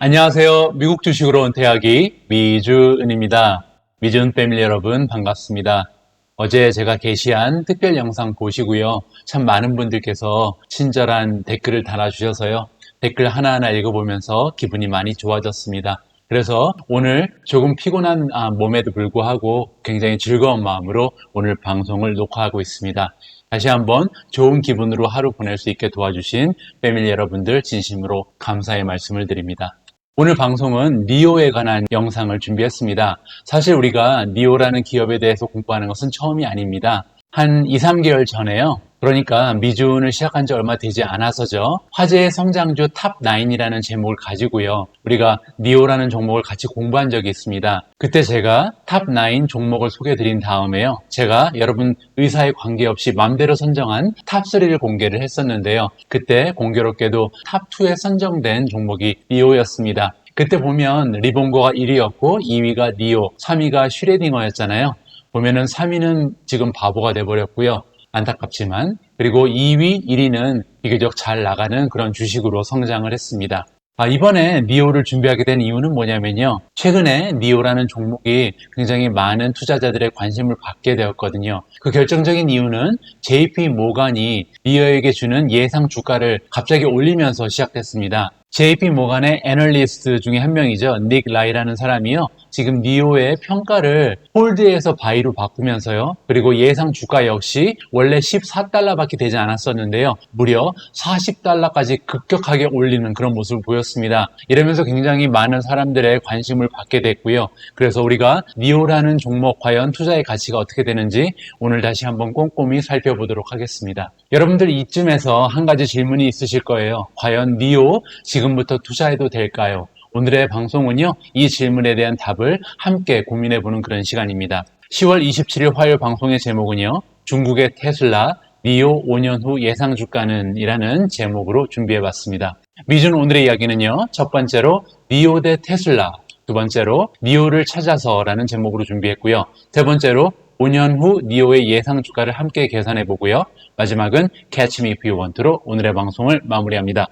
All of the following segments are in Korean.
안녕하세요. 미국 주식으로 온 태학이 미주은입니다. 미주은 패밀리 여러분 반갑습니다. 어제 제가 게시한 특별 영상 보시고요. 참 많은 분들께서 친절한 댓글을 달아주셔서요. 댓글 하나하나 읽어보면서 기분이 많이 좋아졌습니다. 그래서 오늘 조금 피곤한 몸에도 불구하고 굉장히 즐거운 마음으로 오늘 방송을 녹화하고 있습니다. 다시 한번 좋은 기분으로 하루 보낼 수 있게 도와주신 패밀리 여러분들 진심으로 감사의 말씀을 드립니다. 오늘 방송은 니오에 관한 영상을 준비했습니다. 사실 우리가 니오라는 기업에 대해서 공부하는 것은 처음이 아닙니다. 한 2, 3개월 전에요. 그러니까 미주은을 시작한 지 얼마 되지 않아서죠. 화제의 성장주 탑9이라는 제목을 가지고요. 우리가 니오라는 종목을 같이 공부한 적이 있습니다. 그때 제가 탑9 종목을 소개해드린 다음에요. 제가 여러분 의사에 관계없이 맘대로 선정한 탑3를 공개를 했었는데요. 그때 공교롭게도 탑2에 선정된 종목이 니오였습니다. 그때 보면 리본고가 1위였고 2위가 니오, 3위가 슈레딩어였잖아요. 보면은 3위는 지금 바보가 돼버렸고요. 안타깝지만. 그리고 2위, 1위는 비교적 잘 나가는 그런 주식으로 성장을 했습니다. 이번에 니오를 준비하게 된 이유는 뭐냐면요. 최근에 니오라는 종목이 굉장히 많은 투자자들의 관심을 받게 되었거든요. 그 결정적인 이유는 JP 모간이 니오에게 주는 예상 주가를 갑자기 올리면서 시작됐습니다. JP 모간의 애널리스트 중에 한 명이죠. 닉 라이라는 사람이요. 지금 니오의 평가를 홀드에서 바이로 바꾸면서요. 그리고 예상 주가 역시 원래 14달러밖에 되지 않았었는데요. 무려 40달러까지 급격하게 올리는 그런 모습을 보였습니다. 이러면서 굉장히 많은 사람들의 관심을 받게 됐고요. 그래서 우리가 니오라는 종목 과연 투자의 가치가 어떻게 되는지 오늘 다시 한번 꼼꼼히 살펴보도록 하겠습니다. 여러분들 이쯤에서 한 가지 질문이 있으실 거예요. 과연 니오 지금부터 투자해도 될까요? 오늘의 방송은요, 이 질문에 대한 답을 함께 고민해보는 그런 시간입니다. 10월 27일 화요일 방송의 제목은요, 중국의 테슬라, 니오 5년 후 예상 주가는 이라는 제목으로 준비해봤습니다. 미준 오늘의 이야기는요, 첫 번째로 니오 대 테슬라, 두 번째로 니오를 찾아서라는 제목으로 준비했고요. 세 번째로 5년 후 니오의 예상 주가를 함께 계산해보고요. 마지막은 Catch Me If You Want 로 오늘의 방송을 마무리합니다.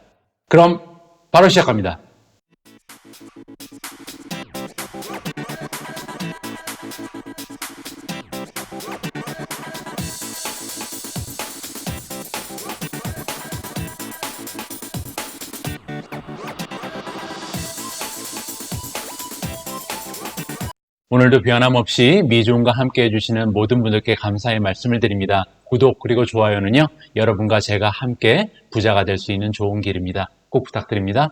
그럼 바로 시작합니다. 오늘도 변함없이 미주은과 함께 해주시는 모든 분들께 감사의 말씀을 드립니다. 구독 그리고 좋아요는요, 여러분과 제가 함께 부자가 될 수 있는 좋은 길입니다. 꼭 부탁드립니다.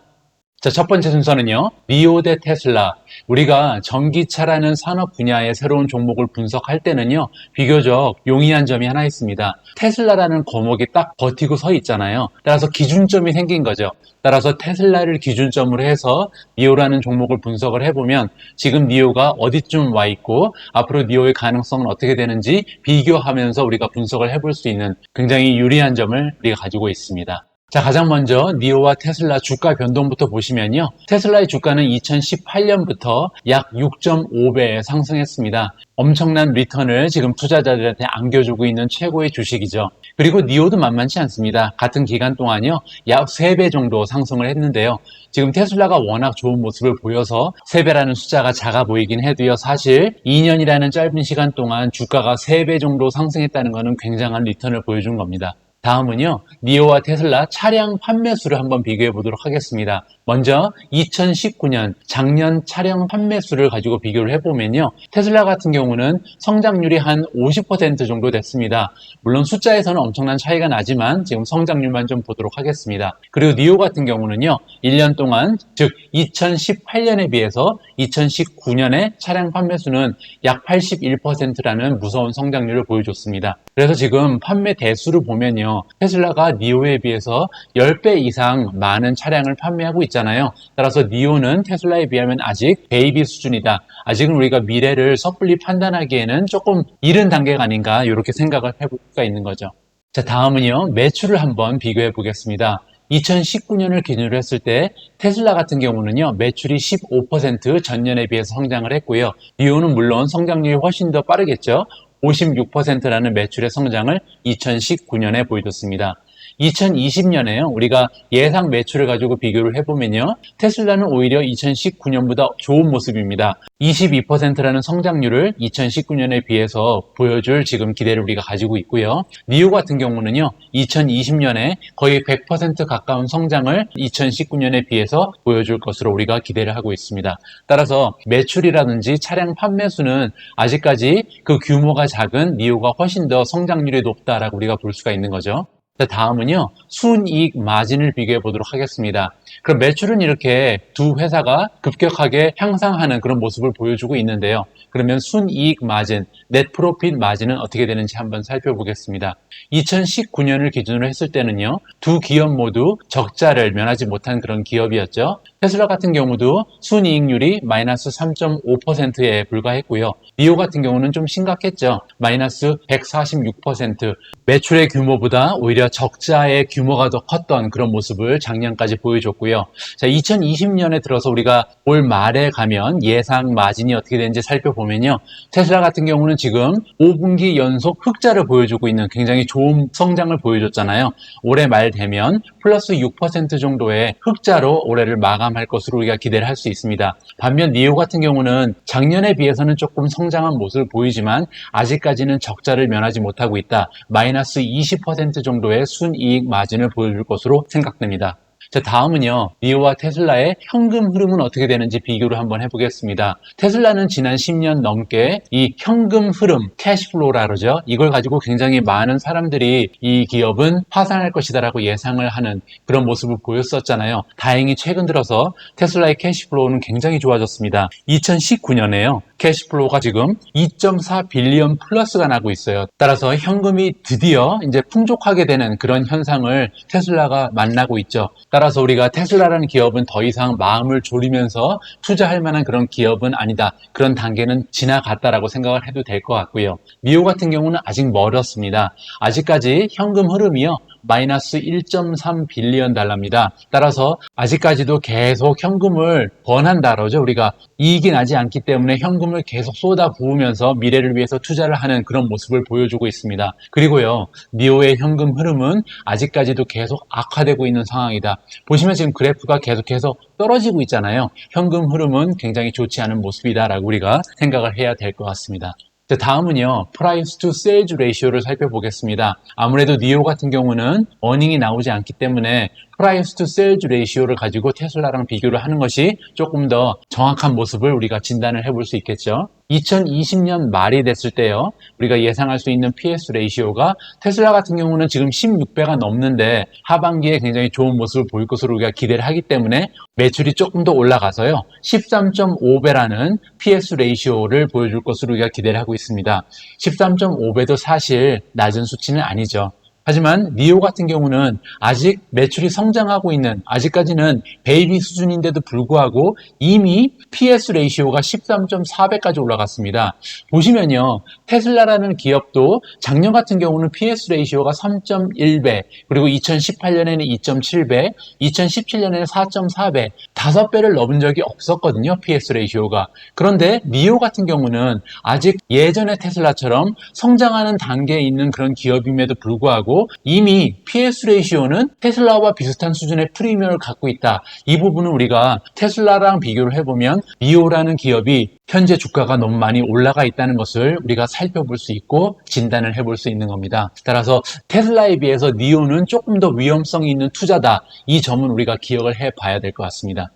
자, 첫 번째 순서는요, 니오 대 테슬라. 우리가 전기차라는 산업 분야의 새로운 종목을 분석할 때는요, 비교적 용이한 점이 하나 있습니다. 테슬라라는 거목이 딱 버티고 서 있잖아요. 따라서 기준점이 생긴 거죠. 따라서 테슬라를 기준점으로 해서 니오라는 종목을 분석을 해보면 지금 니오가 어디쯤 와 있고 앞으로 니오의 가능성은 어떻게 되는지 비교하면서 우리가 분석을 해볼 수 있는 굉장히 유리한 점을 우리가 가지고 있습니다. 자, 가장 먼저 니오와 테슬라 주가 변동부터 보시면요. 테슬라의 주가는 2018년부터 약 6.5배 상승했습니다. 엄청난 리턴을 지금 투자자들한테 안겨주고 있는 최고의 주식이죠. 그리고 니오도 만만치 않습니다. 같은 기간 동안요, 약 3배 정도 상승을 했는데요. 지금 테슬라가 워낙 좋은 모습을 보여서 3배라는 숫자가 작아 보이긴 해도요, 사실 2년이라는 짧은 시간 동안 주가가 3배 정도 상승했다는 것은 굉장한 리턴을 보여준 겁니다. 다음은요, 니오와 테슬라 차량 판매 수를 한번 비교해 보도록 하겠습니다. 먼저 2019년 작년 차량 판매 수를 가지고 비교를 해보면요, 테슬라 같은 경우는 성장률이 한 50% 정도 됐습니다. 물론 숫자에서는 엄청난 차이가 나지만 지금 성장률만 좀 보도록 하겠습니다. 그리고 니오 같은 경우는요, 1년 동안, 즉 2018년에 비해서 2019년에 차량 판매 수는 약 81%라는 무서운 성장률을 보여줬습니다. 그래서 지금 판매 대수를 보면요, 테슬라가 니오에 비해서 10배 이상 많은 차량을 판매하고 있잖아요. 따라서 니오는 테슬라에 비하면 아직 베이비 수준이다. 아직은 우리가 미래를 섣불리 판단하기에는 조금 이른 단계가 아닌가, 이렇게 생각을 해볼 수가 있는 거죠. 자, 다음은요, 매출을 한번 비교해 보겠습니다. 2019년을 기준으로 했을 때 테슬라 같은 경우는요, 매출이 15% 전년에 비해서 성장을 했고요. 니오는 물론 성장률이 훨씬 더 빠르겠죠. 56%라는 매출의 성장을 2019년에 보여줬습니다. 2020년에요. 우리가 예상 매출을 가지고 비교를 해보면요. 테슬라는 오히려 2019년보다 좋은 모습입니다. 22%라는 성장률을 2019년에 비해서 보여줄 지금 기대를 우리가 가지고 있고요. 니오 같은 경우는요. 2020년에 거의 100% 가까운 성장을 2019년에 비해서 보여줄 것으로 우리가 기대를 하고 있습니다. 따라서 매출이라든지 차량 판매 수는 아직까지 그 규모가 작은 니오가 훨씬 더 성장률이 높다라고 우리가 볼 수가 있는 거죠. 자, 다음은요, 순이익 마진을 비교해 보도록 하겠습니다. 그럼 매출은 이렇게 두 회사가 급격하게 향상하는 그런 모습을 보여주고 있는데요. 그러면 순이익 마진, 넷 프로핏 마진은 어떻게 되는지 한번 살펴보겠습니다. 2019년을 기준으로 했을 때는요, 두 기업 모두 적자를 면하지 못한 그런 기업이었죠. 테슬라 같은 경우도 순이익률이 마이너스 3.5%에 불과했고요. 니오 같은 경우는 좀 심각했죠. 마이너스 146%. 매출의 규모보다 오히려 적자의 규모가 더 컸던 그런 모습을 작년까지 보여줬고요. 자, 2020년에 들어서 우리가 올 말에 가면 예상 마진이 어떻게 되는지 살펴보면요. 테슬라 같은 경우는 지금 5분기 연속 흑자를 보여주고 있는 굉장히 좋은 성장을 보여줬잖아요. 올해 말 되면 플러스 6% 정도의 흑자로 올해를 마감할 것으로 우리가 기대를 할 수 있습니다. 반면 니오 같은 경우는 작년에 비해서는 조금 성장한 모습을 보이지만 아직까지는 적자를 면하지 못하고 있다. 마이너스 20% 정도의 순이익 마진을 보여줄 것으로 생각됩니다. 자, 다음은요, 니오와 테슬라의 현금 흐름은 어떻게 되는지 비교를 한번 해보겠습니다. 테슬라는 지난 10년 넘게 이 현금 흐름, 캐시플로우라 그러죠. 이걸 가지고 굉장히 많은 사람들이 이 기업은 파산할 것이다라고 예상을 하는 그런 모습을 보였었잖아요. 다행히 최근 들어서 테슬라의 캐시플로우는 굉장히 좋아졌습니다. 2019년에요. 캐시플로우가 지금 2.4 빌리언 플러스가 나고 있어요. 따라서 현금이 드디어 이제 풍족하게 되는 그런 현상을 테슬라가 만나고 있죠. 따라서 우리가 테슬라라는 기업은 더 이상 마음을 졸이면서 투자할 만한 그런 기업은 아니다. 그런 단계는 지나갔다라고 생각을 해도 될 것 같고요. 니오 같은 경우는 아직 멀었습니다. 아직까지 현금 흐름이요. 마이너스 1.3 빌리언 달러입니다. 따라서 아직까지도 계속 현금을 번한다 그러죠. 우리가 이익이 나지 않기 때문에 현금을 계속 쏟아 부으면서 미래를 위해서 투자를 하는 그런 모습을 보여주고 있습니다. 그리고요, 니오의 현금 흐름은 아직까지도 계속 악화되고 있는 상황이다. 보시면 지금 그래프가 계속해서 떨어지고 있잖아요. 현금 흐름은 굉장히 좋지 않은 모습이다라고 우리가 생각을 해야 될 것 같습니다. 자, 다음은요, 프라이스 투 세일즈 레이시오를 살펴보겠습니다. 아무래도 니오 같은 경우는 어닝이 나오지 않기 때문에 프라이스 투 세일즈 레이시오를 가지고 테슬라랑 비교를 하는 것이 조금 더 정확한 모습을 우리가 진단을 해볼 수 있겠죠. 2020년 말이 됐을 때요, 우리가 예상할 수 있는 PS 레이시오가 테슬라 같은 경우는 지금 16배가 넘는데 하반기에 굉장히 좋은 모습을 보일 것으로 우리가 기대를 하기 때문에 매출이 조금 더 올라가서요, 13.5배라는 PS 레이시오를 보여줄 것으로 우리가 기대를 하고 있습니다. 13.5배도 사실 낮은 수치는 아니죠. 하지만 니오 같은 경우는 아직 매출이 성장하고 있는, 아직까지는 베이비 수준인데도 불구하고 이미 PS 레이시오가 13.4배까지 올라갔습니다. 보시면요, 테슬라라는 기업도 작년 같은 경우는 PS 레이시오가 3.1배, 그리고 2018년에는 2.7배, 2017년에는 4.4배, 5배를 넘은 적이 없었거든요, PS 레이시오가. 그런데 니오 같은 경우는 아직 예전의 테슬라처럼 성장하는 단계에 있는 그런 기업임에도 불구하고 이미 PS 레이시오는 테슬라와 비슷한 수준의 프리미엄을 갖고 있다. 이 부분은 우리가 테슬라랑 비교를 해보면 니오라는 기업이 현재 주가가 너무 많이 올라가 있다는 것을 우리가 살펴볼 수 있고 진단을 해볼 수 있는 겁니다. 따라서 테슬라에 비해서 니오는 조금 더 위험성이 있는 투자다. 이 점은 우리가 기억을 해봐야 될 것 같습니다.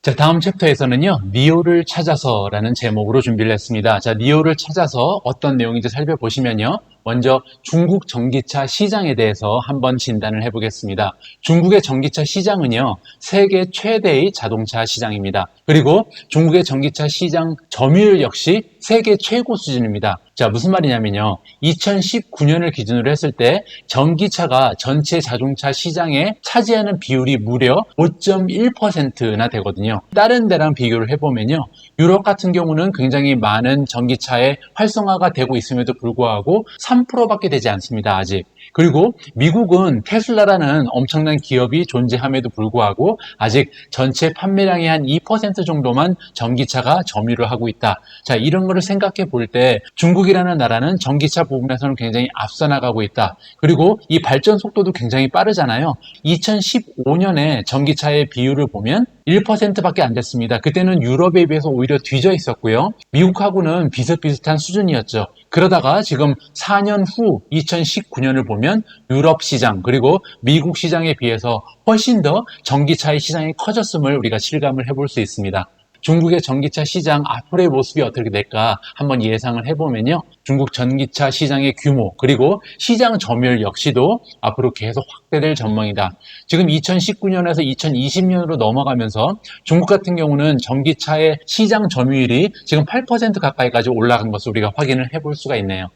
자, 다음 챕터에서는요, 니오를 찾아서라는 제목으로 준비를 했습니다. 자, 니오를 찾아서 어떤 내용인지 살펴보시면요, 먼저 중국 전기차 시장에 대해서 한번 진단을 해보겠습니다. 중국의 전기차 시장은요, 세계 최대의 자동차 시장입니다. 그리고 중국의 전기차 시장 점유율 역시 세계 최고 수준입니다. 자, 무슨 말이냐면요, 2019년을 기준으로 했을 때 전기차가 전체 자동차 시장에 차지하는 비율이 무려 5.1%나 되거든요. 다른 데랑 비교를 해보면요, 유럽 같은 경우는 굉장히 많은 전기차의 활성화가 되고 있음에도 불구하고 3%밖에 되지 않습니다, 아직. 그리고 미국은 테슬라라는 엄청난 기업이 존재함에도 불구하고 아직 전체 판매량의 한 2% 정도만 전기차가 점유를 하고 있다. 자, 이런 거를 생각해 볼 때 중국이라는 나라는 전기차 부분에서는 굉장히 앞서 나가고 있다. 그리고 이 발전 속도도 굉장히 빠르잖아요. 2015년에 전기차의 비율을 보면 1%밖에 안 됐습니다. 그때는 유럽에 비해서 오히려 뒤져 있었고요. 미국하고는 비슷비슷한 수준이었죠. 그러다가 지금 4년 후 2019년을 보면 유럽 시장 그리고 미국 시장에 비해서 훨씬 더 전기차의 시장이 커졌음을 우리가 실감을 해볼 수 있습니다. 중국의 전기차 시장 앞으로의 모습이 어떻게 될까 한번 예상을 해보면요. 중국 전기차 시장의 규모 그리고 시장 점유율 역시도 앞으로 계속 확대될 전망이다. 지금 2019년에서 2020년으로 넘어가면서 중국 같은 경우는 전기차의 시장 점유율이 지금 8% 가까이까지 올라간 것을 우리가 확인을 해볼 수가 있네요.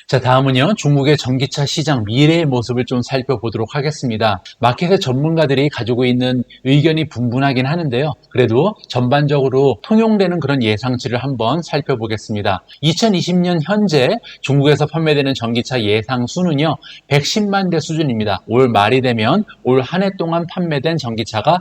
자, 다음은요, 중국의 전기차 시장 미래의 모습을 좀 살펴보도록 하겠습니다. 마켓의 전문가들이 가지고 있는 의견이 분분하긴 하는데요. 그래도 전반적으로 통용되는 그런 예상치를 한번 살펴보겠습니다. 2020년 현재 중국에서 판매되는 전기차 예상 수는요, 110만 대 수준입니다. 올 말이 되면 올 한 해 동안 판매된 전기차가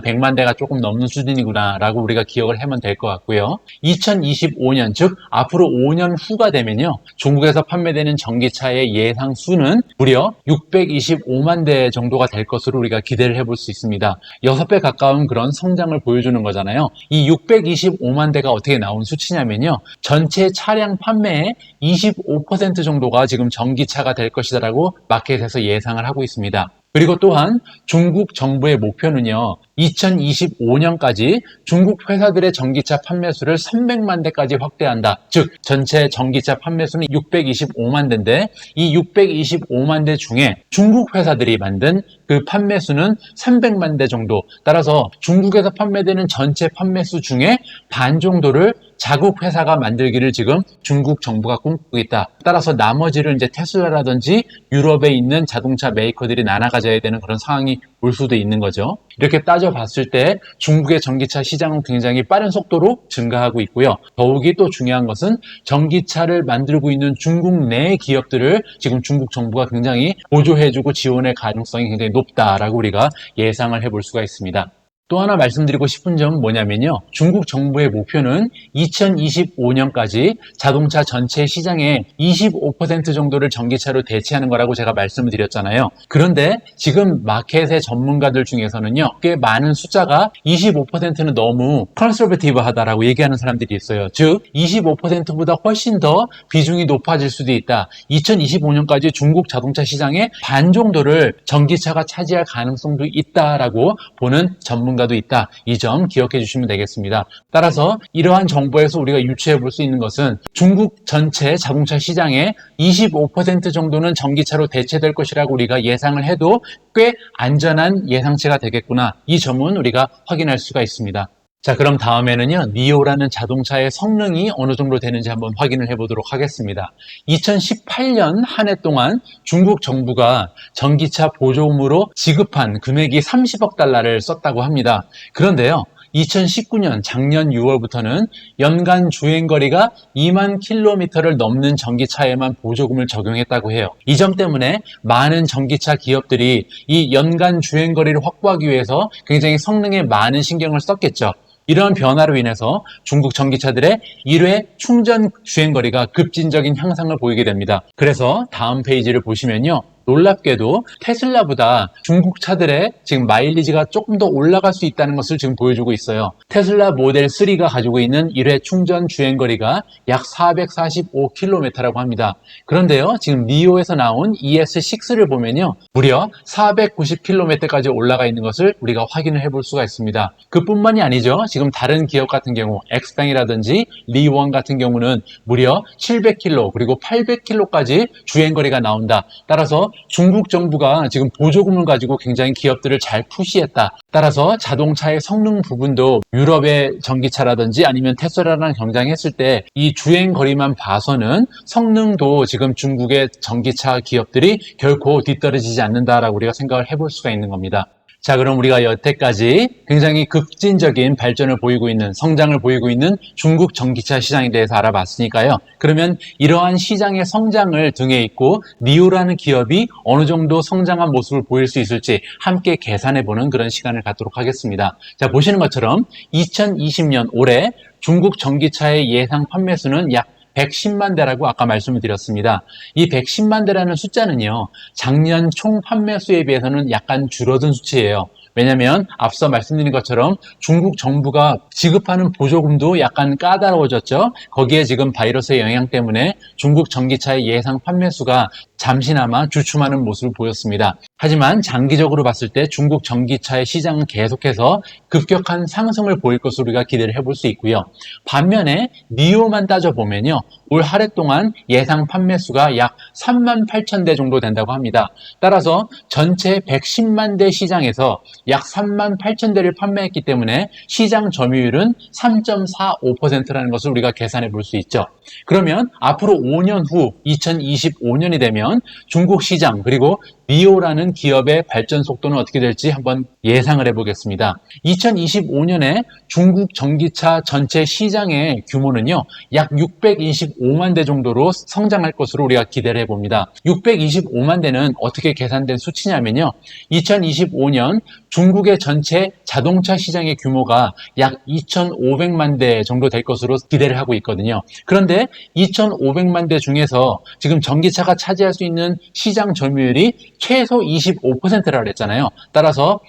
100만 대가 조금 넘는 수준이구나 라고 우리가 기억을 하면 될 것 같고요. 2025년, 즉 앞으로 5년 후가 되면요, 중국에서 판매되는 전기차의 예상 수는 무려 625만 대 정도가 될 것으로 우리가 기대를 해볼 수 있습니다. 6배 가까운 그런 성장을 보여주는 거잖아요. 이 625만 대가 어떻게 나온 수치냐면요. 전체 차량 판매의 25% 정도가 지금 전기차가 될 것이다라고 마켓에서 예상을 하고 있습니다. 그리고 또한 중국 정부의 목표는요, 2025년까지 중국 회사들의 전기차 판매수를 300만 대까지 확대한다. 즉, 전체 전기차 판매수는 625만 대인데, 이 625만 대 중에 중국 회사들이 만든 그 판매수는 300만 대 정도. 따라서 중국에서 판매되는 전체 판매수 중에 반 정도를 자국 회사가 만들기를 지금 중국 정부가 꿈꾸고 있다. 따라서 나머지를 이제 테슬라라든지 유럽에 있는 자동차 메이커들이 나눠 가져야 되는 그런 상황이 올 수도 있는 거죠. 이렇게 따져봤을 때 중국의 전기차 시장은 굉장히 빠른 속도로 증가하고 있고요. 더욱이 또 중요한 것은 전기차를 만들고 있는 중국 내 기업들을 지금 중국 정부가 굉장히 보조해주고 지원할 가능성이 굉장히 높다라고 우리가 예상을 해볼 수가 있습니다. 또 하나 말씀드리고 싶은 점은 뭐냐면요. 중국 정부의 목표는 2025년까지 자동차 전체 시장의 25% 정도를 전기차로 대체하는 거라고 제가 말씀을 드렸잖아요. 그런데 지금 마켓의 전문가들 중에서는요. 꽤 많은 숫자가 25%는 너무 컨서버티브하다라고 얘기하는 사람들이 있어요. 즉 25%보다 훨씬 더 비중이 높아질 수도 있다. 2025년까지 중국 자동차 시장의 반 정도를 전기차가 차지할 가능성도 있다라고 보는 전문가도 있다. 이 점 기억해 주시면 되겠습니다. 따라서 이러한 정보에서 우리가 유추해 볼 수 있는 것은 중국 전체 자동차 시장의 25% 정도는 전기차로 대체될 것이라고 우리가 예상을 해도 꽤 안전한 예상치가 되겠구나. 이 점은 우리가 확인할 수가 있습니다. 자, 그럼 다음에는요, 니오라는 자동차의 성능이 어느 정도 되는지 한번 확인을 해보도록 하겠습니다. 2018년 한 해 동안 중국 정부가 전기차 보조금으로 지급한 금액이 30억 달러를 썼다고 합니다. 그런데요, 2019년 작년 6월부터는 연간 주행거리가 2만 킬로미터를 넘는 전기차에만 보조금을 적용했다고 해요. 이 점 때문에 많은 전기차 기업들이 이 연간 주행거리를 확보하기 위해서 굉장히 성능에 많은 신경을 썼겠죠. 이러한 변화로 인해서 중국 전기차들의 1회 충전 주행거리가 급진적인 향상을 보이게 됩니다. 그래서 다음 페이지를 보시면요. 놀랍게도 테슬라보다 중국 차들의 지금 마일리지가 조금 더 올라갈 수 있다는 것을 지금 보여주고 있어요. 테슬라 모델 3가 가지고 있는 1회 충전 주행거리가 약 445km라고 합니다. 그런데요, 지금 니오에서 나온 ES6를 보면요, 무려 490km까지 올라가 있는 것을 우리가 확인을 해볼 수가 있습니다. 그뿐만이 아니죠. 지금 다른 기업 같은 경우, 엑스당이라든지 리원 같은 경우는 무려 700km 그리고 800km까지 주행거리가 나온다. 따라서 중국 정부가 지금 보조금을 가지고 굉장히 기업들을 잘 푸시했다. 따라서 자동차의 성능 부분도 유럽의 전기차라든지 아니면 테슬라랑 경쟁했을 때 이 주행 거리만 봐서는 성능도 지금 중국의 전기차 기업들이 결코 뒤떨어지지 않는다라고 우리가 생각을 해볼 수가 있는 겁니다. 자, 그럼 우리가 여태까지 굉장히 급진적인 발전을 보이고 있는, 성장을 보이고 있는 중국 전기차 시장에 대해서 알아봤으니까요. 그러면 이러한 시장의 성장을 등에 잇고 니오라는 기업이 어느 정도 성장한 모습을 보일 수 있을지 함께 계산해보는 그런 시간을 갖도록 하겠습니다. 자, 보시는 것처럼 2020년 올해 중국 전기차의 예상 판매수는 약 110만 대라고 아까 말씀을 드렸습니다. 이 110만 대라는 숫자는요, 작년 총 판매수에 비해서는 약간 줄어든 수치예요. 왜냐하면 앞서 말씀드린 것처럼 중국 정부가 지급하는 보조금도 약간 까다로워졌죠. 거기에 지금 바이러스의 영향 때문에 중국 전기차의 예상 판매수가 잠시나마 주춤하는 모습을 보였습니다. 하지만 장기적으로 봤을 때 중국 전기차의 시장은 계속해서 급격한 상승을 보일 것으로 우리가 기대를 해볼 수 있고요. 반면에 니오만 따져보면요, 올 한 해 동안 예상 판매수가 약 3만 8천 대 정도 된다고 합니다. 따라서 전체 110만 대 시장에서 약 3만 8천 대를 판매했기 때문에 시장 점유율은 3.45%라는 것을 우리가 계산해 볼 수 있죠. 그러면 앞으로 5년 후 2025년이 되면 중국 시장 그리고 니오라는 기업의 발전 속도는 어떻게 될지 한번 예상을 해보겠습니다. 2025년에 중국 전기차 전체 시장의 규모는요, 약 625만 대 정도로 성장할 것으로 우리가 기대를 해봅니다. 625만 대는 어떻게 계산된 수치냐면요, 2025년 중국의 전체 자동차 시장의 규모가 약 2,500만 대 정도 될 것으로 기대를 하고 있거든요. 그런데 2,500만 대 중에서 지금 전기차가 차지할 수 있는 시장 점유율이 최소 25%라고 했잖아요. 따라서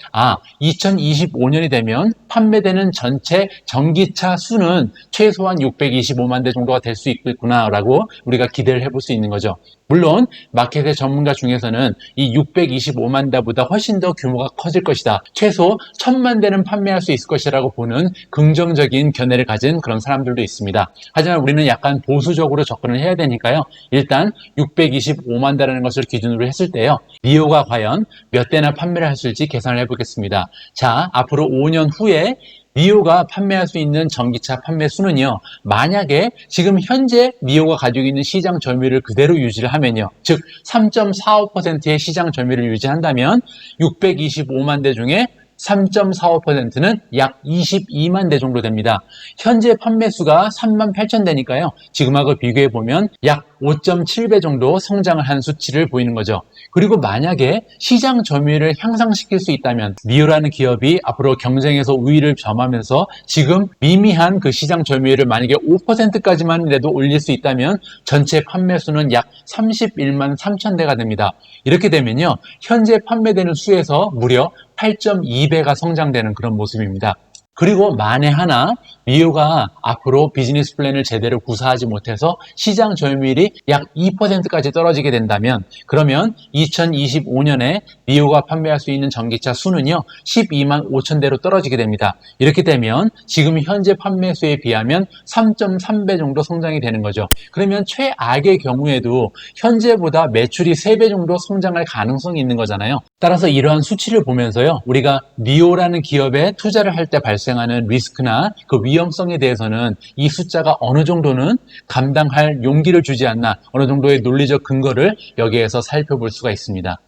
2025년이 되면 판매되는 전체 전기차 수는 최소한 625만 대 정도가 될 수 있겠구나라고 우리가 기대를 해볼 수 있는 거죠. 물론 마켓의 전문가 중에서는 이 625만 대보다 훨씬 더 규모가 커질 것이다. 최소 1,000만 대는 판매할 수 있을 것이라고 보는 긍정적인 견해를 가진 그런 사람들도 있습니다. 하지만 우리는 약간 보수적으로 접근을 해야 되니까요. 일단 625만 대라는 것을 기준으로 했을 때요, 니오가 과연 몇 대나 판매를 했을지 계산을 해보겠습니다. 자, 앞으로 5년 후에 니오가 판매할 수 있는 전기차 판매 수는요, 만약에 지금 현재 니오가 가지고 있는 시장 점유율을 그대로 유지를 하면요, 즉 3.45%의 시장 점유율을 유지한다면 625만 대 중에 3.45%는 약 22만 대 정도 됩니다. 현재 판매수가 3만 8천 대니까요. 지금하고 비교해보면 약 5.7배 정도 성장을 한 수치를 보이는 거죠. 그리고 만약에 시장 점유율을 향상시킬 수 있다면 니오라는 기업이 앞으로 경쟁에서 우위를 점하면서 지금 미미한 그 시장 점유율을 만약에 5%까지만이라도 올릴 수 있다면 전체 판매수는 약 31만 3천 대가 됩니다. 이렇게 되면요, 현재 판매되는 수에서 무려 8.2배가 성장되는 그런 모습입니다. 그리고 만에 하나 니오가 앞으로 비즈니스 플랜을 제대로 구사하지 못해서 시장 점유율이 약 2%까지 떨어지게 된다면, 그러면 2025년에 니오가 판매할 수 있는 전기차 수는요 12만 5천 대로 떨어지게 됩니다. 이렇게 되면 지금 현재 판매수에 비하면 3.3배 정도 성장이 되는 거죠. 그러면 최악의 경우에도 현재보다 매출이 3배 정도 성장할 가능성이 있는 거잖아요. 따라서 이러한 수치를 보면서요, 우리가 니오라는 기업에 투자를 할 때 발생하는 리스크나 그 위험성에 대해서는 이 숫자가 어느 정도는 감당할 용기를 주지 않나, 어느 정도의 논리적 근거를 여기에서 살펴볼 수가 있습니다.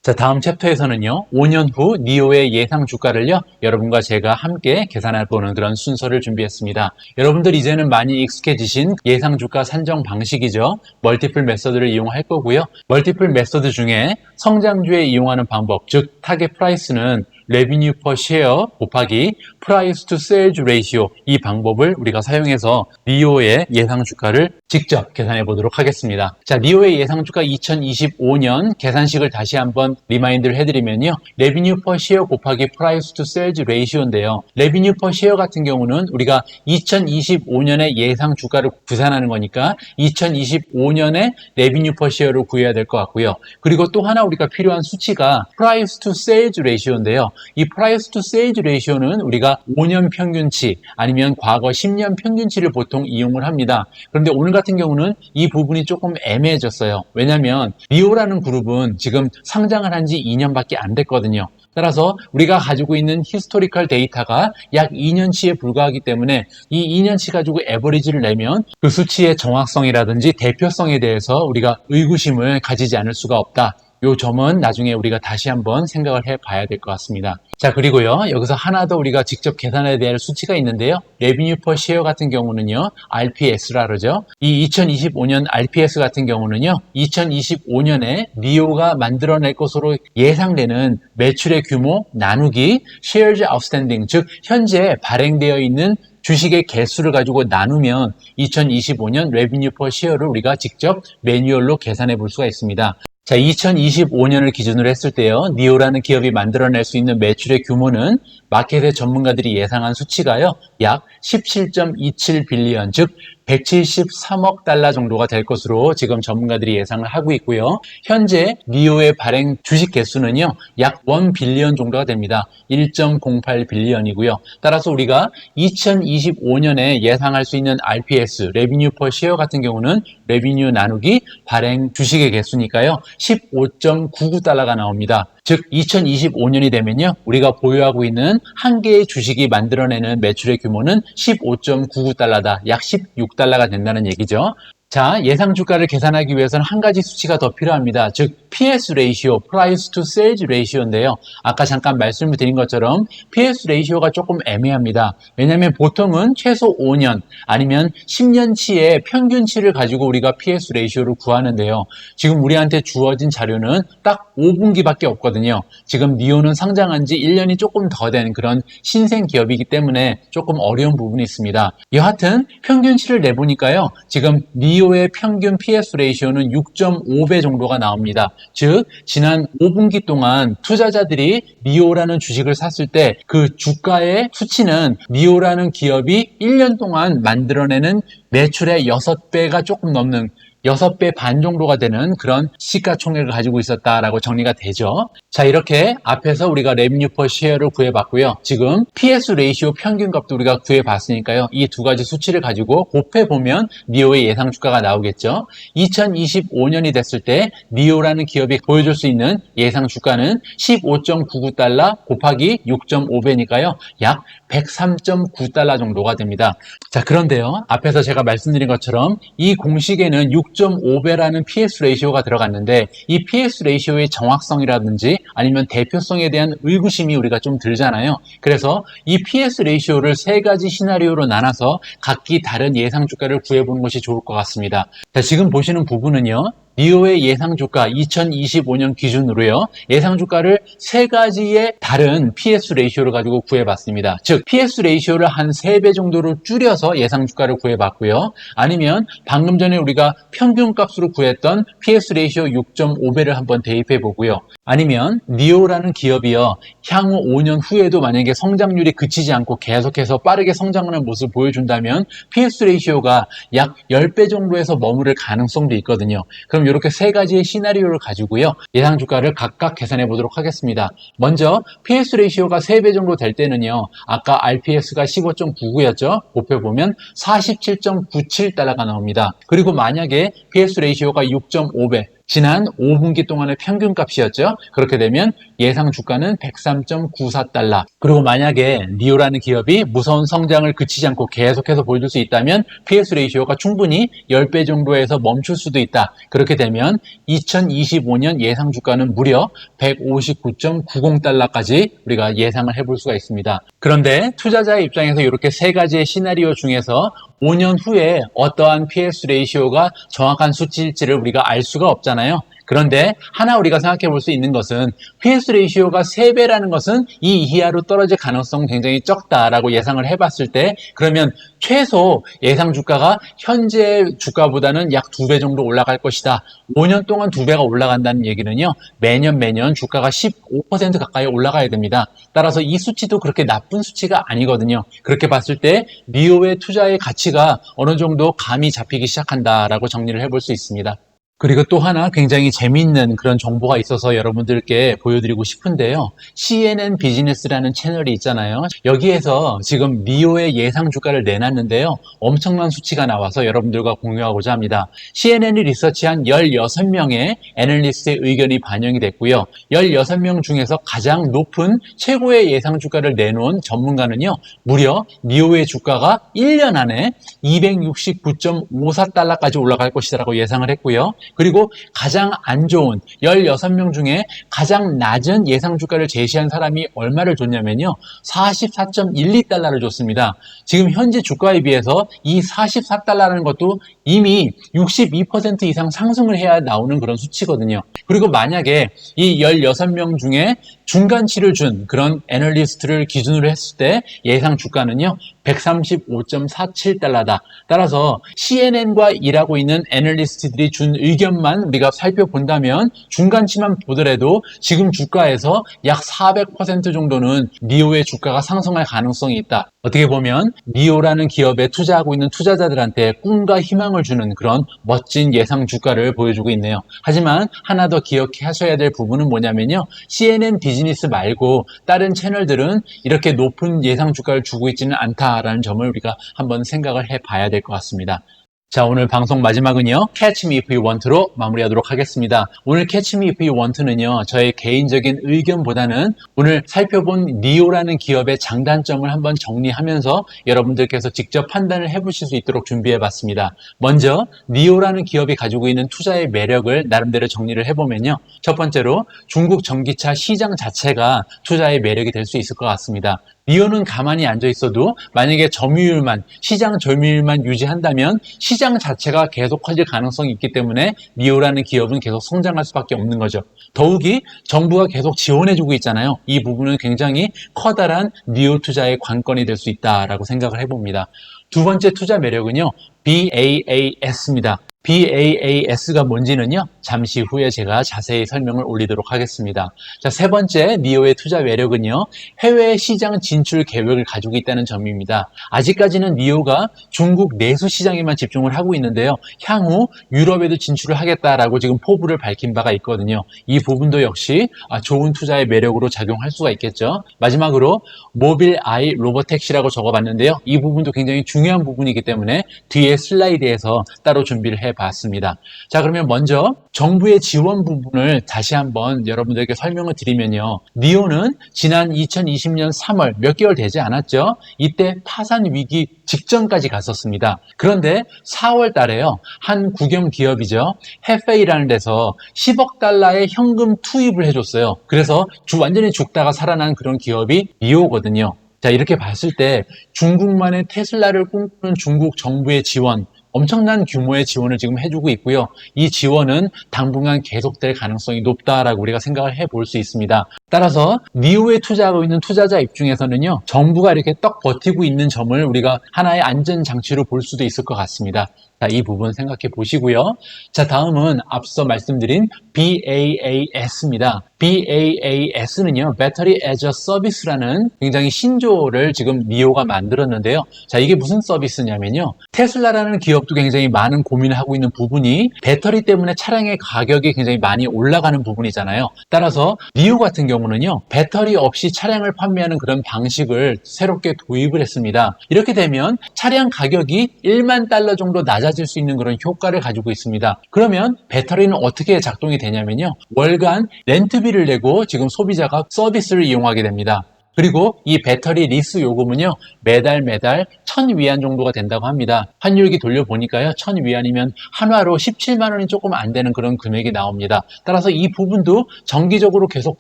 자, 다음 챕터에서는요, 5년 후 니오의 예상 주가를요, 여러분과 제가 함께 계산해 보는 그런 순서를 준비했습니다. 여러분들 이제는 많이 익숙해지신 예상 주가 산정 방식이죠. 멀티플 메서드를 이용할 거고요. 멀티플 메서드 중에 성장주에 이용하는 방법, 즉 타겟 프라이스는 레비뉴 퍼 쉐어 곱하기 프라이스 투 세일즈 레이시오, 이 방법을 우리가 사용해서 니오의 예상 주가를 직접 계산해 보도록 하겠습니다. 자, 니오의 예상 주가 2025년 계산식을 다시 한번 리마인드를 해드리면요, 레비뉴 퍼 쉐어 곱하기 프라이스 투 세일즈 레이시오인데요, 레비뉴 퍼 쉐어 같은 경우는 우리가 2025년의 예상 주가를 구산하는 거니까 2025년에 레비뉴 퍼 쉐어를 구해야 될 것 같고요. 그리고 또 하나 우리가 필요한 수치가 프라이스 투 세일즈 레이시오인데요, 이 프라이스 투 세일즈 레이시오는 우리가 5년 평균치 아니면 과거 10년 평균치를 보통 이용을 합니다. 그런데 오늘 같은 경우는 이 부분이 조금 애매해졌어요. 왜냐하면 니오라는 그룹은 지금 상장을 한 지 2년밖에 안 됐거든요. 따라서 우리가 가지고 있는 히스토리컬 데이터가 약 2년치에 불과하기 때문에 이 2년치 가지고 에버리지를 내면 그 수치의 정확성이라든지 대표성에 대해서 우리가 의구심을 가지지 않을 수가 없다. 요 점은 나중에 우리가 다시 한번 생각을 해 봐야 될 것 같습니다. 자, 그리고요, 여기서 하나 더 우리가 직접 계산해야 될 수치가 있는데요. Revenue per share 같은 경우는요, RPS라 그러죠. 이 2025년 RPS 같은 경우는요, 2025년에 니오가 만들어낼 것으로 예상되는 매출의 규모 나누기 shares outstanding, 즉 현재 발행되어 있는 주식의 개수를 가지고 나누면 2025년 revenue per share를 우리가 직접 매뉴얼로 계산해 볼 수가 있습니다. 자, 2025년을 기준으로 했을 때요, 니오라는 기업이 만들어낼 수 있는 매출의 규모는 마켓의 전문가들이 예상한 수치가요, 약 17.27 빌리언, 즉 173억 달러 정도가 될 것으로 지금 전문가들이 예상을 하고 있고요. 현재 니오의 발행 주식 개수는요, 약 1 빌리언 정도가 됩니다. 1.08 빌리언이고요. 따라서 우리가 2025년에 예상할 수 있는 RPS, Revenue per Share 같은 경우는 레비뉴 나누기 발행 주식의 개수니까요, 15.99달러가 나옵니다. 즉 2025년이 되면요, 우리가 보유하고 있는 한 개의 주식이 만들어내는 매출의 규모는 15.99달러다. 약 16달러가 된다는 얘기죠. 자, 예상 주가를 계산하기 위해서는 한 가지 수치가 더 필요합니다. 즉 PS 레이시오, Price to Sales 레이시오인데요. 아까 잠깐 말씀을 드린 것처럼 PS 레이시오가 조금 애매합니다. 왜냐하면 보통은 최소 5년 아니면 10년치의 평균치를 가지고 우리가 PS 레이시오를 구하는데요. 지금 우리한테 주어진 자료는 딱 5분기밖에 없거든요. 지금 니오는 상장한 지 1년이 조금 더 된 그런 신생 기업이기 때문에 조금 어려운 부분이 있습니다. 여하튼 평균치를 내보니까요, 지금 니오의 평균 PS 레이시오는 6.5배 정도가 나옵니다. 즉 지난 5분기 동안 투자자들이 니오라는 주식을 샀을 때 그 주가의 수치는 니오라는 기업이 1년 동안 만들어내는 매출의 6배가 조금 넘는 6배 반 정도가 되는 그런 시가총액을 가지고 있었다라고 정리가 되죠. 자, 이렇게 앞에서 우리가 레비뉴 퍼 쉐어를 구해봤고요. 지금 PS 레이시오 평균값도 우리가 구해봤으니까요. 이 두 가지 수치를 가지고 곱해보면 니오의 예상 주가가 나오겠죠. 2025년이 됐을 때 니오라는 기업이 보여줄 수 있는 예상 주가는 15.99달러 곱하기 6.5배니까요. 약 103.9달러 정도가 됩니다. 자, 그런데요, 앞에서 제가 말씀드린 것처럼 이 공식에는 6.5배라는 PS 레이시오가 들어갔는데 이 PS 레이시오의 정확성이라든지 아니면 대표성에 대한 의구심이 우리가 좀 들잖아요. 그래서 이 PS 레이시오를 세 가지 시나리오로 나눠서 각기 다른 예상 주가를 구해보는 것이 좋을 것 같습니다. 자, 지금 보시는 부분은요, 니오의 예상 주가 2025년 기준으로요, 예상 주가를 세 가지의 다른 PS 레이시오를 가지고 구해봤습니다. 즉 PS 레이시오를 한 3배 정도로 줄여서 예상 주가를 구해봤고요. 아니면 방금 전에 우리가 평균값으로 구했던 PS 레이시오 6.5배를 한번 대입해보고요. 아니면 니오라는 기업이요, 향후 5년 후에도 만약에 성장률이 그치지 않고 계속해서 빠르게 성장하는 모습을 보여준다면 PS 레이시오가 약 10배 정도에서 머무를 가능성도 있거든요. 그럼 이렇게 세 가지의 시나리오를 가지고요, 예상 주가를 각각 계산해 보도록 하겠습니다. 먼저 PS 레이시오가 3배 정도 될 때는요, 아까 RPS가 15.99였죠. 곱해보면 47.97달러가 나옵니다. 그리고 만약에 PS 레이시오가 6.5배, 지난 5분기 동안의 평균값이었죠. 그렇게 되면 예상 주가는 103.94달러. 그리고 만약에 니오라는 기업이 무서운 성장을 그치지 않고 계속해서 보여줄 수 있다면 PS 레이시오가 충분히 10배 정도에서 멈출 수도 있다. 그렇게 되면 2025년 예상 주가는 무려 159.90달러까지 우리가 예상을 해볼 수가 있습니다. 그런데 투자자의 입장에서 이렇게 세 가지의 시나리오 중에서 5년 후에 어떠한 PS 레이시오가 정확한 수치일지를 우리가 알 수가 없잖아요. 그런데 하나 우리가 생각해 볼 수 있는 것은 PS 레이시오가 3배라는 것은 이 이하로 떨어질 가능성 굉장히 적다라고 예상을 해봤을 때, 그러면 최소 예상 주가가 현재 주가보다는 약 2배 정도 올라갈 것이다. 5년 동안 2배가 올라간다는 얘기는요, 매년 주가가 15% 가까이 올라가야 됩니다. 따라서 이 수치도 그렇게 나쁜 수치가 아니거든요. 그렇게 봤을 때 니오의 투자의 가치가 어느 정도 감이 잡히기 시작한다라고 정리를 해볼 수 있습니다. 그리고 또 하나 굉장히 재미있는 그런 정보가 있어서 여러분들께 보여드리고 싶은데요. CNN 비즈니스라는 채널이 있잖아요. 여기에서 지금 니오의 예상 주가를 내놨는데요. 엄청난 수치가 나와서 여러분들과 공유하고자 합니다. CNN이 리서치한 16명의 애널리스트의 의견이 반영이 됐고요. 16명 중에서 가장 높은 최고의 예상 주가를 내놓은 전문가는요, 무려 니오의 주가가 1년 안에 269.54달러까지 올라갈 것이라고 예상을 했고요. 그리고 가장 안 좋은 16명 중에 가장 낮은 예상 주가를 제시한 사람이 얼마를 줬냐면요. 44.12달러를 줬습니다. 지금 현재 주가에 비해서 이 44달러라는 것도 이미 62% 이상 상승을 해야 나오는 그런 수치거든요. 그리고 만약에 이 16명 중에 중간치를 준 그런 애널리스트를 기준으로 했을 때 예상 주가는요 135.47달러다. 따라서 CNN과 일하고 있는 애널리스트들이 준 의견만 우리가 살펴본다면 중간치만 보더라도 지금 주가에서 약 400% 정도는 니오의 주가가 상승할 가능성이 있다. 어떻게 보면 니오라는 기업에 투자하고 있는 투자자들한테 꿈과 희망을 주는 그런 멋진 예상 주가를 보여주고 있네요. 하지만 하나 더 기억하셔야 될 부분은 뭐냐면요. CNN 비즈니스 말고 다른 채널들은 이렇게 높은 예상 주가를 주고 있지는 않다라는 점을 우리가 한번 생각을 해봐야 될 것 같습니다. 자, 오늘 방송 마지막은요. Catch Me If You Want로 마무리하도록 하겠습니다. 오늘 Catch Me If You Want는요. 저의 개인적인 의견보다는 오늘 살펴본 니오라는 기업의 장단점을 한번 정리하면서 여러분들께서 직접 판단을 해보실 수 있도록 준비해봤습니다. 먼저 니오라는 기업이 가지고 있는 투자의 매력을 나름대로 정리를 해보면요. 첫 번째로 중국 전기차 시장 자체가 투자의 매력이 될 수 있을 것 같습니다. 니오는 가만히 앉아 있어도 만약에 점유율만, 시장 점유율만 유지한다면 시장 자체가 계속 커질 가능성이 있기 때문에 니오라는 기업은 계속 성장할 수밖에 없는 거죠. 더욱이 정부가 계속 지원해주고 있잖아요. 이 부분은 굉장히 커다란 니오 투자의 관건이 될 수 있다라고 생각을 해봅니다. 두 번째 투자 매력은요. BAAS입니다. BAAS가 뭔지는요, 잠시 후에 제가 자세히 설명을 올리도록 하겠습니다. 자, 세 번째 니오의 투자 매력은요, 해외 시장 진출 계획을 가지고 있다는 점입니다. 아직까지는 니오가 중국 내수 시장에만 집중을 하고 있는데요, 향후 유럽에도 진출을 하겠다라고 지금 포부를 밝힌 바가 있거든요. 이 부분도 역시 좋은 투자의 매력으로 작용할 수가 있겠죠. 마지막으로 모빌 아이 로보택시라고 적어봤는데요, 이 부분도 굉장히 중요한 부분이기 때문에 뒤에 슬라이드에서 따로 준비를 해봤습니다. 자, 그러면 먼저 정부의 지원 부분을 다시 한번 여러분들에게 설명을 드리면요. 니오는 지난 2020년 3월 몇 개월 되지 않았죠? 이때 파산 위기 직전까지 갔었습니다. 그런데 4월 달에요. 한 국영 기업이죠. 해페이라는 데서 10억 달러의 현금 투입을 해줬어요. 그래서 완전히 죽다가 살아난 그런 기업이 니오거든요. 자, 이렇게 봤을 때 중국만의 테슬라를 꿈꾸는 중국 정부의 지원, 엄청난 규모의 지원을 지금 해주고 있고요. 이 지원은 당분간 계속될 가능성이 높다라고 우리가 생각을 해볼 수 있습니다. 따라서 니오에 투자하고 있는 투자자 입장에서는요. 정부가 이렇게 떡 버티고 있는 점을 우리가 하나의 안전장치로 볼 수도 있을 것 같습니다. 자, 이 부분 생각해 보시고요. 자, 다음은 앞서 말씀드린 BAAS입니다. BAAS는요, Battery as a Service라는 굉장히 신조어를 지금 니오가 만들었는데요. 자, 이게 무슨 서비스냐면요. 테슬라라는 기업도 굉장히 많은 고민을 하고 있는 부분이 배터리 때문에 차량의 가격이 굉장히 많이 올라가는 부분이잖아요. 따라서 니오 같은 경우는요, 배터리 없이 차량을 판매하는 그런 방식을 새롭게 도입을 했습니다. 이렇게 되면 차량 가격이 1만 달러 정도 낮아질 수 있는 그런 효과를 가지고 있습니다. 그러면 배터리는 어떻게 작동이 되냐면요. 월간 렌트비를 내고 지금 소비자가 서비스를 이용하게 됩니다. 그리고 이 배터리 리스 요금은요, 매달 1000위안 정도가 된다고 합니다. 환율기 돌려보니까요, 1000위안이면 한화로 17만 원이 조금 안 되는 그런 금액이 나옵니다. 따라서 이 부분도 정기적으로 계속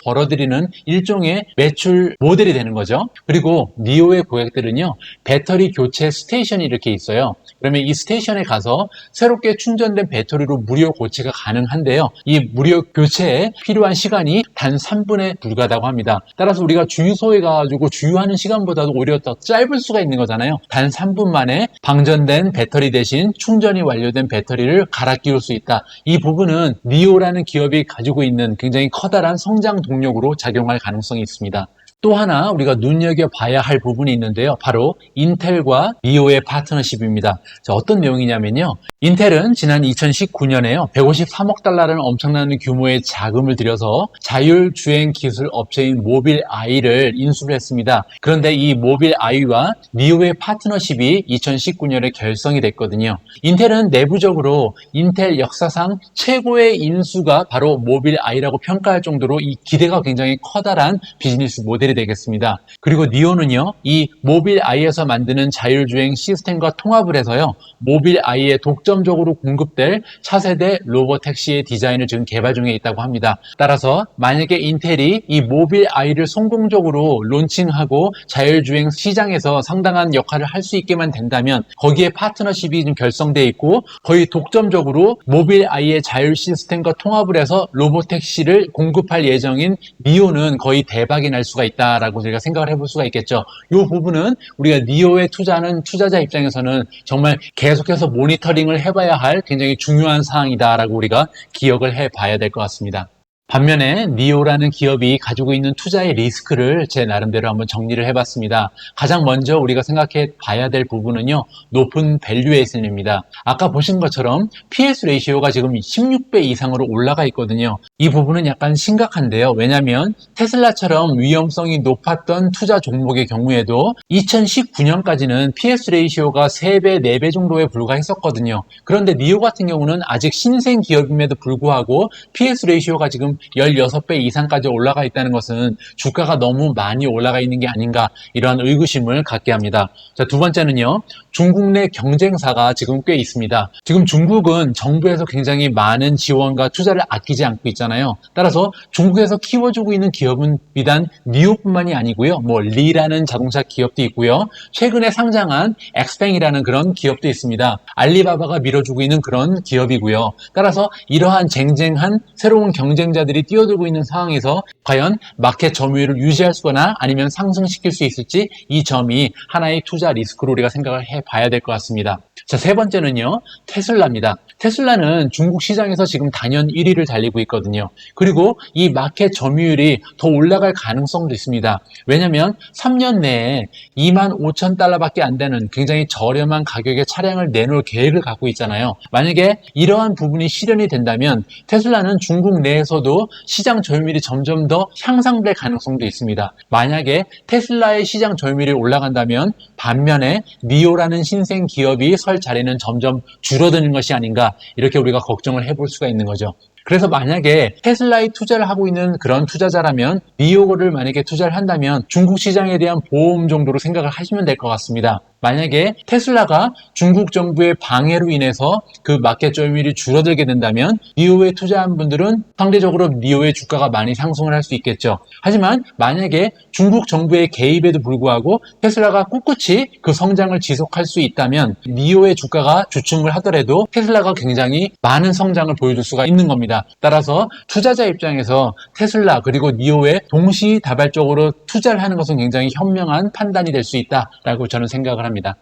벌어들이는 일종의 매출 모델이 되는 거죠. 그리고 니오의 고객들은요, 배터리 교체 스테이션이 이렇게 있어요. 그러면 이 스테이션에 가서 새롭게 충전된 배터리로 무료 교체가 가능한데요. 이 무료 교체에 필요한 시간이 단 3분에 불과하다고 합니다. 따라서 우리가 주유소에 가지고 주유하는 시간보다도 오히려 더 짧을 수가 있는 거잖아요. 단 3분 만에 방전된 배터리 대신 충전이 완료된 배터리를 갈아 끼울 수 있다. 이 부분은 니오라는 기업이 가지고 있는 굉장히 커다란 성장 동력으로 작용할 가능성이 있습니다. 또 하나 우리가 눈여겨봐야 할 부분이 있는데요. 바로 인텔과 니오의 파트너십입니다. 자, 어떤 내용이냐면요. 인텔은 지난 2019년에요. 153억 달러라는 엄청난 규모의 자금을 들여서 자율주행 기술 업체인 모빌 아이를 인수를 했습니다. 그런데 이 모빌 아이와 니오의 파트너십이 2019년에 결성이 됐거든요. 인텔은 내부적으로 인텔 역사상 최고의 인수가 바로 모빌 아이라고 평가할 정도로 이 기대가 굉장히 커다란 비즈니스 모델이 모델이 되겠습니다. 그리고 니오는요, 이 모빌아이에서 만드는 자율주행 시스템과 통합을 해서요, 모빌아이에 독점적으로 공급될 차세대 로보택시의 디자인을 지금 개발 중에 있다고 합니다. 따라서 만약에 인텔이 이 모빌아이를 성공적으로 론칭하고 자율주행 시장에서 상당한 역할을 할 수 있게만 된다면 거기에 파트너십이 지금 결성돼 있고 거의 독점적으로 모빌아이의 자율 시스템과 통합을 해서 로보택시를 공급할 예정인 니오는 거의 대박이 날 수가 있다라고 저희가 생각을 해볼 수가 있겠죠. 이 부분은 우리가 니오에 투자하는 투자자 입장에서는 정말 계속해서 모니터링을 해봐야 할 굉장히 중요한 사항이다라고 우리가 기억을 해봐야 될 것 같습니다. 반면에 니오라는 기업이 가지고 있는 투자의 리스크를 제 나름대로 한번 정리를 해봤습니다. 가장 먼저 우리가 생각해 봐야 될 부분은요, 높은 밸류에이션입니다. 아까 보신 것처럼 PS 레이시오가 지금 16배 이상으로 올라가 있거든요. 이 부분은 약간 심각한데요. 왜냐하면 테슬라처럼 위험성이 높았던 투자 종목의 경우에도 2019년까지는 PS 레이시오가 3배, 4배 정도에 불과했었거든요. 그런데 니오 같은 경우는 아직 신생 기업임에도 불구하고 PS 레이시오가 지금 16배 이상까지 올라가 있다는 것은 주가가 너무 많이 올라가 있는 게 아닌가, 이러한 의구심을 갖게 합니다. 자, 두 번째는요, 중국 내 경쟁사가 지금 꽤 있습니다. 지금 중국은 정부에서 굉장히 많은 지원과 투자를 아끼지 않고 있잖아요. 따라서 중국에서 키워주고 있는 기업은 비단 니오뿐만이 아니고요, 리라는 자동차 기업도 있고요, 최근에 상장한 엑스팽이라는 그런 기업도 있습니다. 알리바바가 밀어주고 있는 그런 기업이고요. 따라서 이러한 쟁쟁한 새로운 경쟁자들이 뛰어들고 있는 상황에서 과연 마켓 점유율을 유지할 수거나 아니면 상승시킬 수 있을지, 이 점이 하나의 투자 리스크로 우리가 생각을 해봐야 될 것 같습니다. 자, 세 번째는요, 테슬라입니다. 테슬라는 중국 시장에서 지금 단연 1위를 달리고 있거든요. 그리고 이 마켓 점유율이 더 올라갈 가능성도 있습니다. 왜냐하면 3년 내에 25,000달러밖에 안 되는 굉장히 저렴한 가격의 차량을 내놓을 계획을 갖고 있잖아요. 만약에 이러한 부분이 실현이 된다면 테슬라는 중국 내에서도 시장 점유율이 점점 더 향상될 가능성도 있습니다. 만약에 테슬라의 시장 점유율이 올라간다면 반면에 니오라는 신생 기업이 설 자리는 점점 줄어드는 것이 아닌가, 이렇게 우리가 걱정을 해볼 수가 있는 거죠. 그래서 만약에 테슬라에 투자를 하고 있는 그런 투자자라면 니오를 만약에 투자를 한다면 중국 시장에 대한 보험 정도로 생각을 하시면 될 것 같습니다. 만약에 테슬라가 중국 정부의 방해로 인해서 그 마켓 점유율이 줄어들게 된다면 니오에 투자한 분들은 상대적으로 니오의 주가가 많이 상승을 할 수 있겠죠. 하지만 만약에 중국 정부의 개입에도 불구하고 테슬라가 꿋꿋이 그 성장을 지속할 수 있다면 니오의 주가가 주춤을 하더라도 테슬라가 굉장히 많은 성장을 보여줄 수가 있는 겁니다. 따라서 투자자 입장에서 테슬라 그리고 니오에 동시다발적으로 투자를 하는 것은 굉장히 현명한 판단이 될 수 있다라고 저는 생각을 합니다.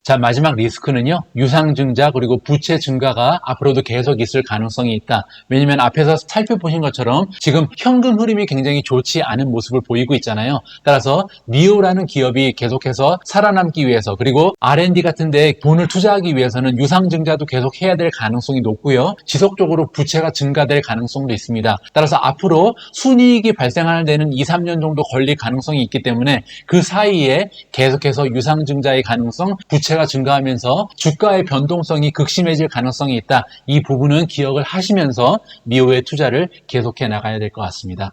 자, 마지막 리스크는요, 유상증자 그리고 부채 증가가 앞으로도 계속 있을 가능성이 있다. 왜냐면 앞에서 살펴보신 것처럼 지금 현금 흐름이 굉장히 좋지 않은 모습을 보이고 있잖아요. 따라서 니오라는 기업이 계속해서 살아남기 위해서 그리고 R&D 같은 데 돈을 투자하기 위해서는 유상증자도 계속 해야 될 가능성이 높고요, 지속적으로 부채가 증가될 가능성도 있습니다. 따라서 앞으로 순이익이 발생하는 데는 2, 3년 정도 걸릴 가능성이 있기 때문에 그 사이에 계속해서 유상증자의 가능성, 부채가 증가하면서 주가의 변동성이 극심해질 가능성이 있다. 이 부분은 기억을 하시면서 니오의 투자를 계속해 나가야 될 것 같습니다.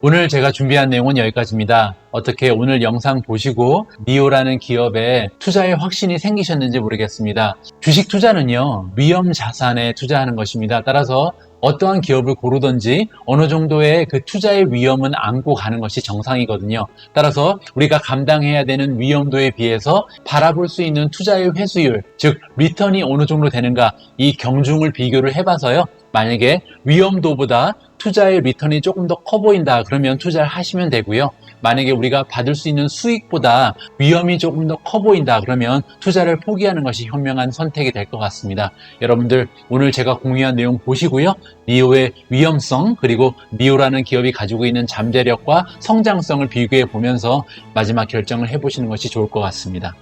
오늘 제가 준비한 내용은 여기까지입니다. 어떻게 오늘 영상 보시고 니오라는 기업에 투자에 확신이 생기셨는지 모르겠습니다. 주식 투자는요, 위험 자산에 투자하는 것입니다. 따라서 어떠한 기업을 고르든지 어느 정도의 그 투자의 위험은 안고 가는 것이 정상이거든요. 따라서 우리가 감당해야 되는 위험도에 비해서 바라볼 수 있는 투자의 회수율, 즉 리턴이 어느 정도 되는가, 이 경중을 비교를 해봐서요, 만약에 위험도보다 투자의 리턴이 조금 더 커 보인다 그러면 투자를 하시면 되고요, 만약에 우리가 받을 수 있는 수익보다 위험이 조금 더 커 보인다 그러면 투자를 포기하는 것이 현명한 선택이 될 것 같습니다. 여러분들 오늘 제가 공유한 내용 보시고요, 니오의 위험성 그리고 니오라는 기업이 가지고 있는 잠재력과 성장성을 비교해 보면서 마지막 결정을 해보시는 것이 좋을 것 같습니다.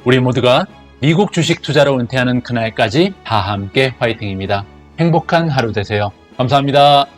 우리 모두가 미국 주식 투자로 은퇴하는 그날까지 다 함께 화이팅입니다. 행복한 하루 되세요. 감사합니다.